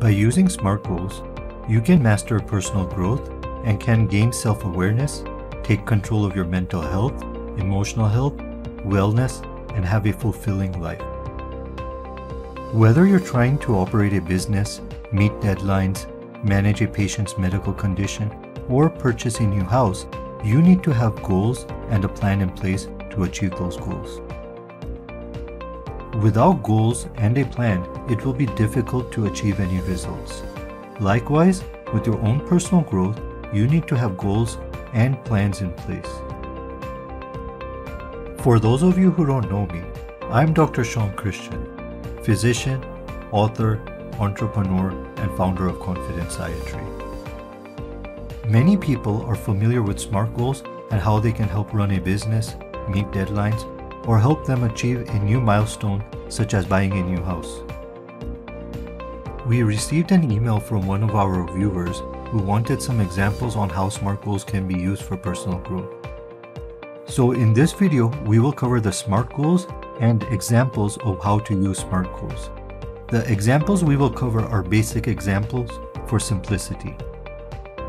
By using SMART goals, you can master personal growth and can gain self-awareness, take control of your mental health, emotional health, wellness, and have a fulfilling life. Whether you're trying to operate a business, meet deadlines, manage a patient's medical condition, or purchase a new house, you need to have goals and a plan in place to achieve those goals. Without goals and a plan, it will be difficult to achieve any results. Likewise, with your own personal growth, you need to have goals and plans in place. For those of you who don't know me, I'm Dr. Sean Christian, physician, author, entrepreneur, and founder of Confidenceiatry. Many people are familiar with SMART goals and how they can help run a business, meet deadlines, or help them achieve a new milestone such as buying a new house. We received an email from one of our viewers who wanted some examples on how SMART goals can be used for personal growth. So in this video, we will cover the SMART goals and examples of how to use SMART goals. The examples we will cover are basic examples for simplicity.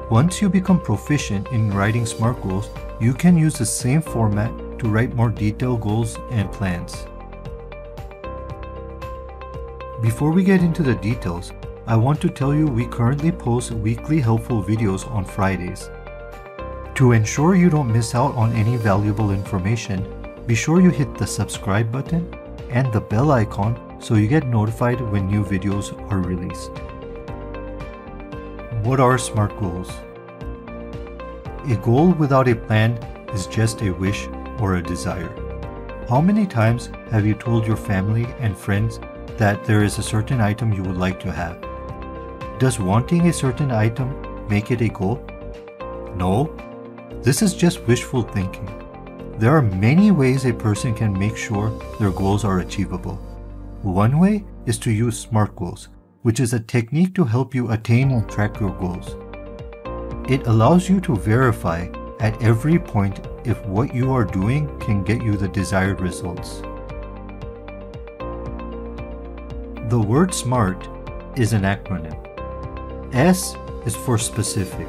Once you become proficient in writing SMART goals, you can use the same format to write more detailed goals and plans. Before we get into the details, I want to tell you we currently post weekly helpful videos on Fridays. To ensure you don't miss out on any valuable information, be sure you hit the subscribe button and the bell icon so you get notified when new videos are released. What are SMART goals? A goal without a plan is just a wish or a desire. How many times have you told your family and friends that there is a certain item you would like to have? Does wanting a certain item make it a goal? No. This is just wishful thinking. There are many ways a person can make sure their goals are achievable. One way is to use SMART goals, which is a technique to help you attain and track your goals. It allows you to verify at every point if what you are doing can get you the desired results. The word SMART is an acronym. S is for specific.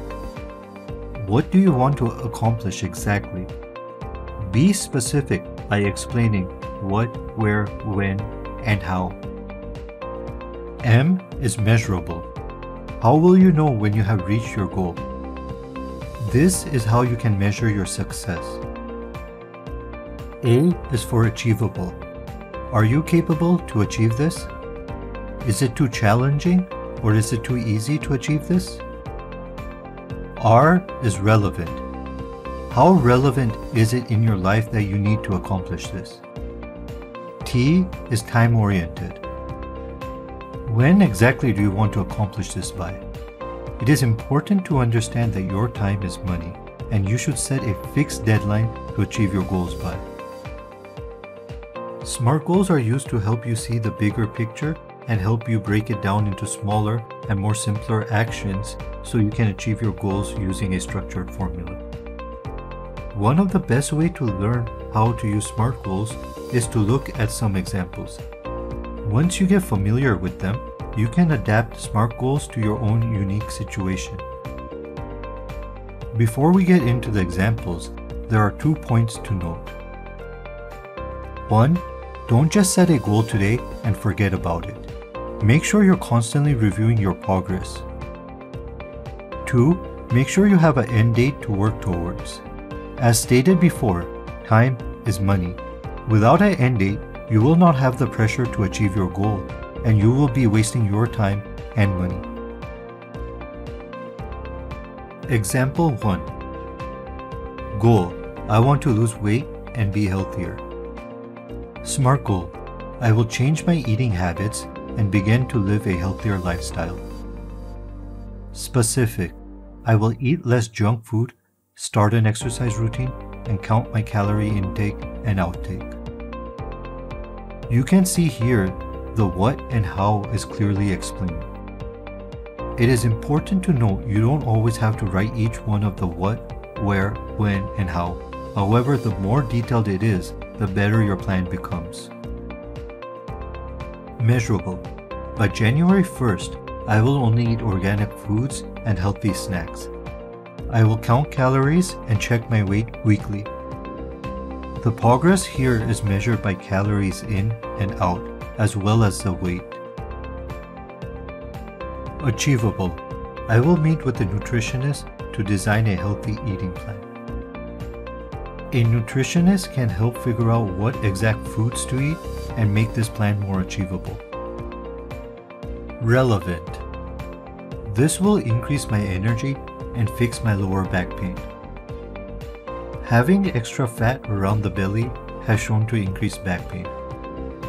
What do you want to accomplish exactly? Be specific by explaining what, where, when, and how. M is measurable. How will you know when you have reached your goal? This is how you can measure your success. A is for achievable. Are you capable to achieve this? Is it too challenging or is it too easy to achieve this? R is relevant. How relevant is it in your life that you need to accomplish this? T is time-oriented. When exactly do you want to accomplish this by? It is important to understand that your time is money, and you should set a fixed deadline to achieve your goals by. SMART goals are used to help you see the bigger picture and help you break it down into smaller and more simpler actions so you can achieve your goals using a structured formula. One of the best ways to learn how to use SMART goals is to look at some examples. Once you get familiar with them, you can adapt SMART goals to your own unique situation. Before we get into the examples, there are 2 points to note. 1. Don't just set a goal today and forget about it. Make sure you're constantly reviewing your progress. 2. Make sure you have an end date to work towards. As stated before, time is money. Without an end date, you will not have the pressure to achieve your goal, and you will be wasting your time and money. Example 1. Goal: I want to lose weight and be healthier. SMART goal: I will change my eating habits and begin to live a healthier lifestyle. Specific: I will eat less junk food, start an exercise routine, and count my calorie intake and outtake. You can see here the what and how is clearly explained. It is important to note you don't always have to write each one of the what, where, when, and how. However, the more detailed it is, the better your plan becomes. Measurable: by January 1st, I will only eat organic foods and healthy snacks. I will count calories and check my weight weekly. The progress here is measured by calories in and out, as well as the weight. Achievable. I will meet with a nutritionist to design a healthy eating plan. A nutritionist can help figure out what exact foods to eat and make this plan more achievable. Relevant. This will increase my energy and fix my lower back pain. Having extra fat around the belly has shown to increase back pain.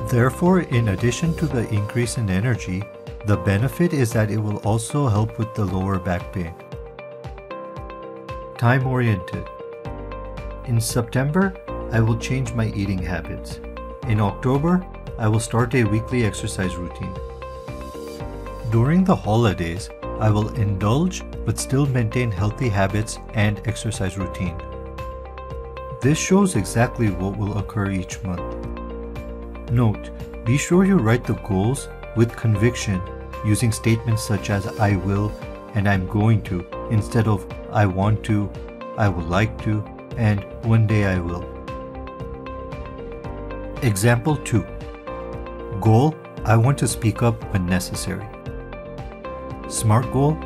Therefore, in addition to the increase in energy, the benefit is that it will also help with the lower back pain. Time-oriented. In September, I will change my eating habits. In October, I will start a weekly exercise routine. During the holidays, I will indulge but still maintain healthy habits and exercise routine. This shows exactly what will occur each month. Note, be sure you write the goals with conviction using statements such as I will and I'm going to instead of I want to, I would like to, and one day I will. Example 2. Goal, I want to speak up when necessary. SMART goal,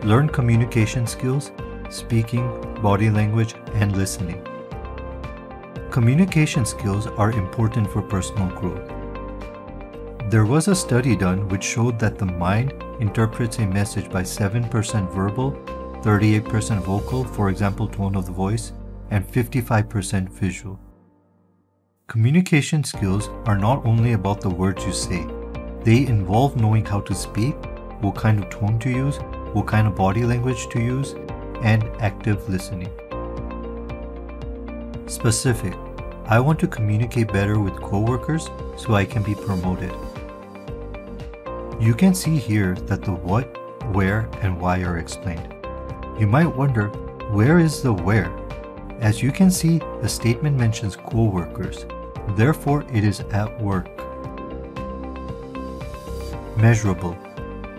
learn communication skills, speaking, body language, and listening. Communication skills are important for personal growth. There was a study done which showed that the mind interprets a message by 7% verbal, 38% vocal, for example tone of the voice, and 55% visual. Communication skills are not only about the words you say. They involve knowing how to speak, what kind of tone to use, what kind of body language to use, and active listening. Specific. I want to communicate better with coworkers so I can be promoted. You can see here that the what, where, and why are explained. You might wonder, where is the where? As you can see, the statement mentions coworkers. Therefore, it is at work. Measurable.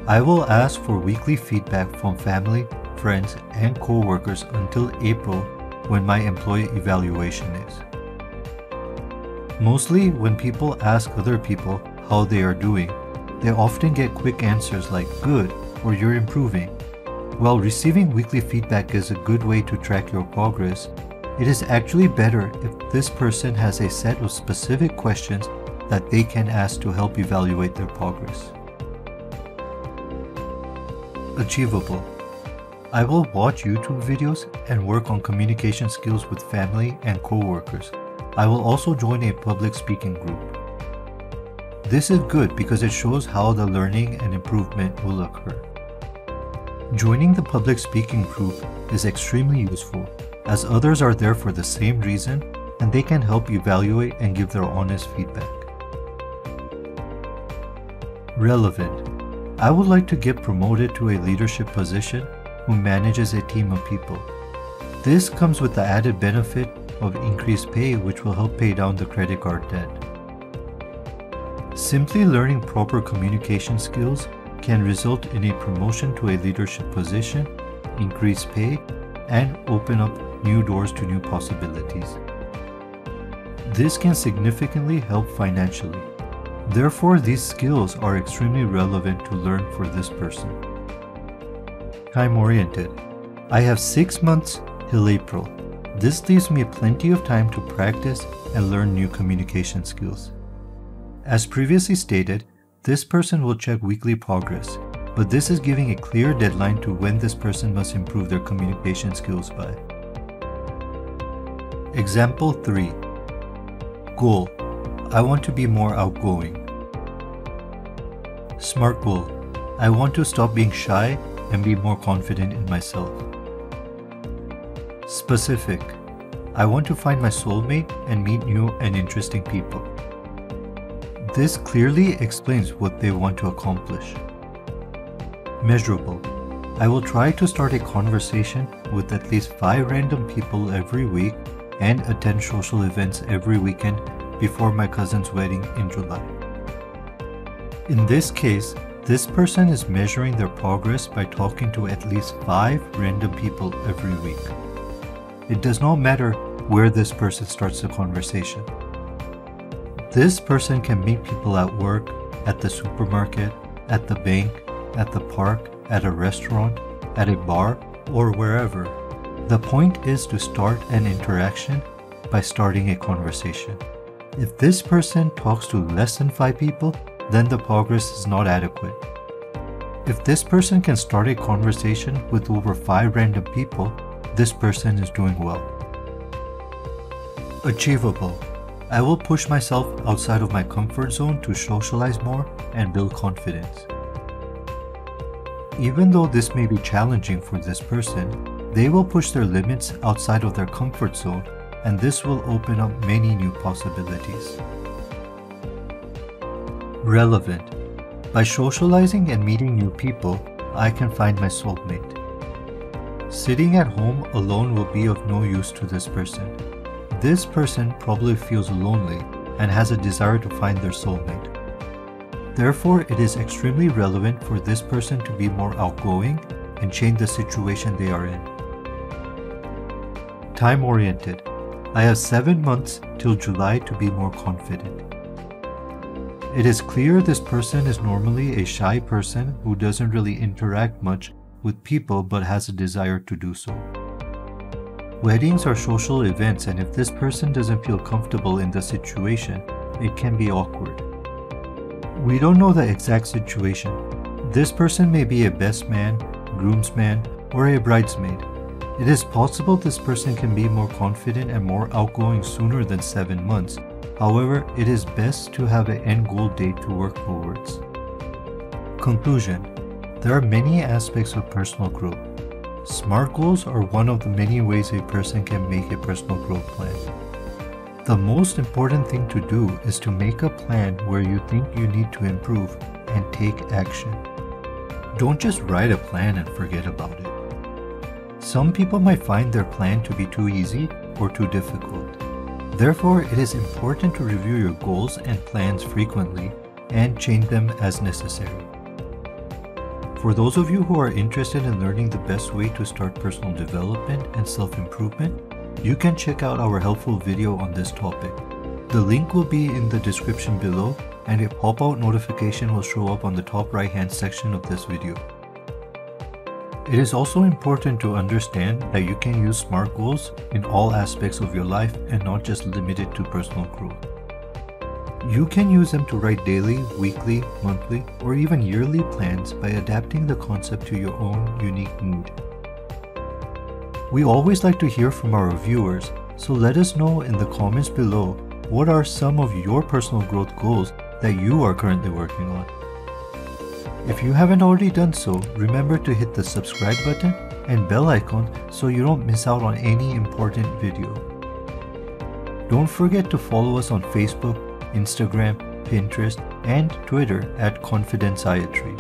I will ask for weekly feedback from family, friends, and coworkers until April when my employee evaluation is. Mostly when people ask other people how they are doing, they often get quick answers like good or you're improving. While receiving weekly feedback is a good way to track your progress, it is actually better if this person has a set of specific questions that they can ask to help evaluate their progress. Achievable. I will watch YouTube videos and work on communication skills with family and coworkers. I will also join a public speaking group. This is good because it shows how the learning and improvement will occur. Joining the public speaking group is extremely useful as others are there for the same reason and they can help evaluate and give their honest feedback. Relevant. I would like to get promoted to a leadership position who manages a team of people. This comes with the added benefit of increased pay, which will help pay down the credit card debt. Simply learning proper communication skills can result in a promotion to a leadership position, increased pay, and open up new doors to new possibilities. This can significantly help financially. Therefore, these skills are extremely relevant to learn for this person. Time-oriented. I have 6 months till April. This leaves me plenty of time to practice and learn new communication skills. As previously stated, this person will check weekly progress, but this is giving a clear deadline to when this person must improve their communication skills by. Example 3. Goal. I want to be more outgoing. SMART goal. I want to stop being shy and be more confident in myself. Specific. I want to find my soulmate and meet new and interesting people. This clearly explains what they want to accomplish. Measurable. I will try to start a conversation with at least 5 random people every week and attend social events every weekend before my cousin's wedding in July. In this case, This person is measuring their progress by talking to at least 5 random people every week. It does not matter where this person starts the conversation. This person can meet people at work, at the supermarket, at the bank, at the park, at a restaurant, at a bar, or wherever. The point is to start an interaction by starting a conversation. If this person talks to less than 5 people, then the progress is not adequate. If this person can start a conversation with over 5 random people, this person is doing well. Achievable. I will push myself outside of my comfort zone to socialize more and build confidence. Even though this may be challenging for this person, they will push their limits outside of their comfort zone, and this will open up many new possibilities. Relevant. By socializing and meeting new people, I can find my soulmate. Sitting at home alone will be of no use to this person. This person probably feels lonely and has a desire to find their soulmate. Therefore, it is extremely relevant for this person to be more outgoing and change the situation they are in. Time-oriented. I have 7 months till July to be more confident. It is clear this person is normally a shy person who doesn't really interact much with people but has a desire to do so. Weddings are social events, and if this person doesn't feel comfortable in the situation, it can be awkward. We don't know the exact situation. This person may be a best man, groomsman, or a bridesmaid. It is possible this person can be more confident and more outgoing sooner than 7 months. However, it is best to have an end goal date to work towards. Conclusion. There are many aspects of personal growth. SMART goals are one of the many ways a person can make a personal growth plan. The most important thing to do is to make a plan where you think you need to improve and take action. Don't just write a plan and forget about it. Some people might find their plan to be too easy or too difficult. Therefore, it is important to review your goals and plans frequently and change them as necessary. For those of you who are interested in learning the best way to start personal development and self-improvement, you can check out our helpful video on this topic. The link will be in the description below, and a pop-out notification will show up on the top right-hand section of this video. It is also important to understand that you can use SMART goals in all aspects of your life and not just limited to personal growth. You can use them to write daily, weekly, monthly, or even yearly plans by adapting the concept to your own unique mood. We always like to hear from our viewers, so let us know in the comments below what are some of your personal growth goals that you are currently working on. If you haven't already done so, remember to hit the subscribe button and bell icon so you don't miss out on any important video. Don't forget to follow us on Facebook, Instagram, Pinterest, and Twitter at Confidenceiatry.